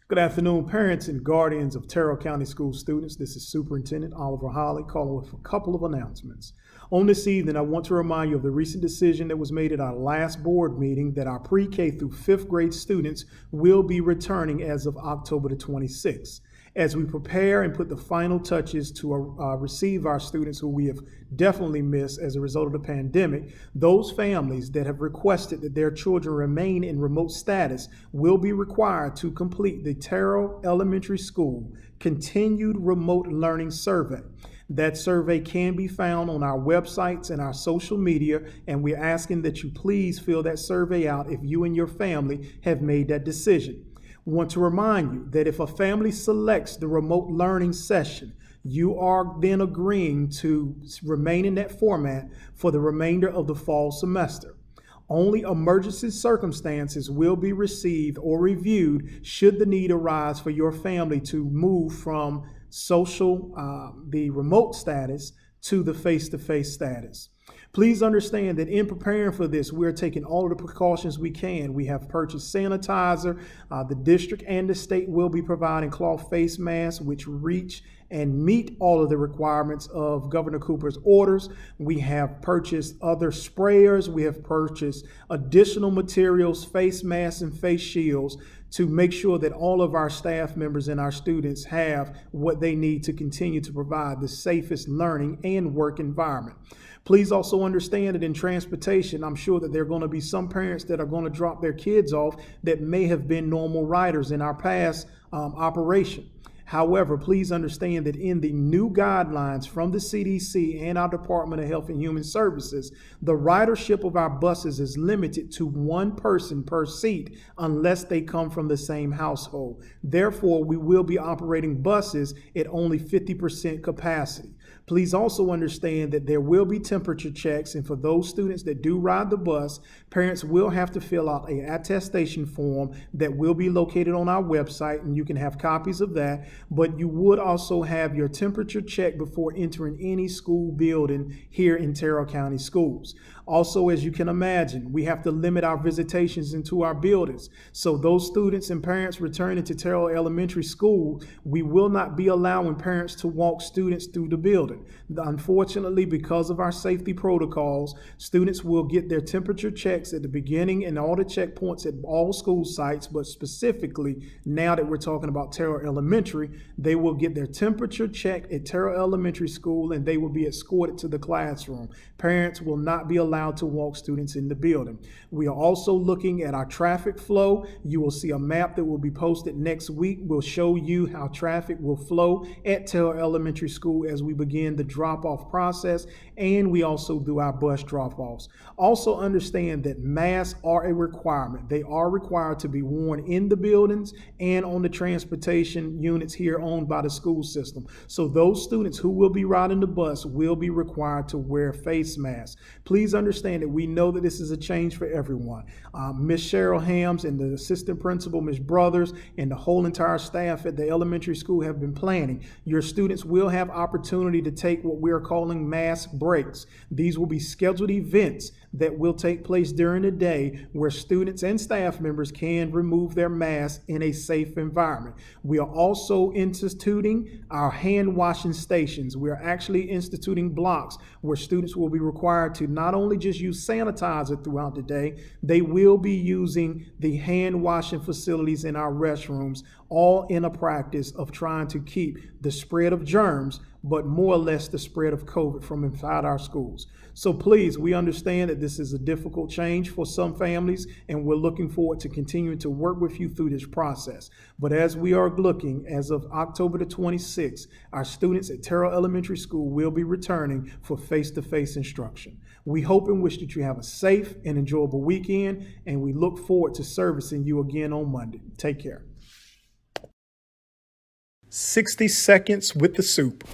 Good afternoon, parents and guardians of Terrell County School students. This is Superintendent Oliver Holly calling with a couple of announcements. On this evening, I want to remind you of the recent decision that was made at our last board meeting that our pre-K through fifth grade students will be returning as of October the 26th. As we prepare and put the final touches to receive our students who we have definitely missed as a result of the pandemic, those families that have requested that their children remain in remote status will be required to complete the Terrell Elementary School Continued Remote Learning Survey. That survey can be found on our websites and our social media, and we're asking that you please fill that survey out if you and your family have made that decision. We want to remind you that if a family selects the remote learning session, you are then agreeing to remain in that format for the remainder of the fall semester. Only emergency circumstances will be received or reviewed should the need arise for your family to move from the remote status to the face-to-face status. Please understand that in preparing for this, we're taking all of the precautions we can. We have purchased sanitizer. The district and the state will be providing cloth face masks, which reach and meet all of the requirements of Governor Cooper's orders. We have purchased other sprayers. We have purchased additional materials, face masks and face shields, to make sure that all of our staff members and our students have what they need to continue to provide the safest learning and work environment. Please also understand that in transportation, I'm sure that there are going to be some parents that are going to drop their kids off that may have been normal riders in our past operation. However, please understand that in the new guidelines from the CDC and our Department of Health and Human Services, the ridership of our buses is limited to one person per seat unless they come from the same household. Therefore, we will be operating buses at only 50% capacity. Please also understand that there will be temperature checks, and for those students that do ride the bus, parents will have to fill out an attestation form that will be located on our website, and you can have copies of that. But you would also have your temperature check before entering any school building here in Terrell County Schools. Also, as you can imagine, we have to limit our visitations into our buildings. So those students and parents returning to Terrell Elementary School, we will not be allowing parents to walk students through the building. Unfortunately, because of our safety protocols, students will get their temperature checks at the beginning and all the checkpoints at all school sites, but specifically, now that we're talking about Terrell Elementary, they will get their temperature checked at Terrell Elementary School and they will be escorted to the classroom. Parents will not be allowed to walk students in the building. We are also looking at our traffic flow. You will see a map that will be posted next week. We'll show you how traffic will flow at Terrell Elementary School as we begin the drop-off process, and we also do our bus drop-offs. Also understand that masks are a requirement. They are required to be worn in the buildings and on the transportation units here owned by the school system. So those students who will be riding the bus will be required to wear face masks. Please understand that we know that this is a change for everyone. Ms. Cheryl Hams and the assistant principal, Ms. Brothers, and the whole entire staff at the elementary school have been planning. Your students will have opportunity to take what we are calling mask breaks. These will be scheduled events that will take place during the day where students and staff members can remove their masks in a safe environment. We are also instituting our hand washing stations. We are actually instituting blocks where students will be required to not only just use sanitizer throughout the day, they will be using the hand washing facilities in our restrooms, all in a practice of trying to keep the spread of germs, but more or less the spread of COVID from inside our schools. So please, we understand that this is a difficult change for some families, and we're looking forward to continuing to work with you through this process. But as we are looking, as of October the 26th, our students at Terrell Elementary School will be returning for face-to-face instruction. We hope and wish that you have a safe and enjoyable weekend, and we look forward to servicing you again on Monday. Take care. 60 seconds with the Supt.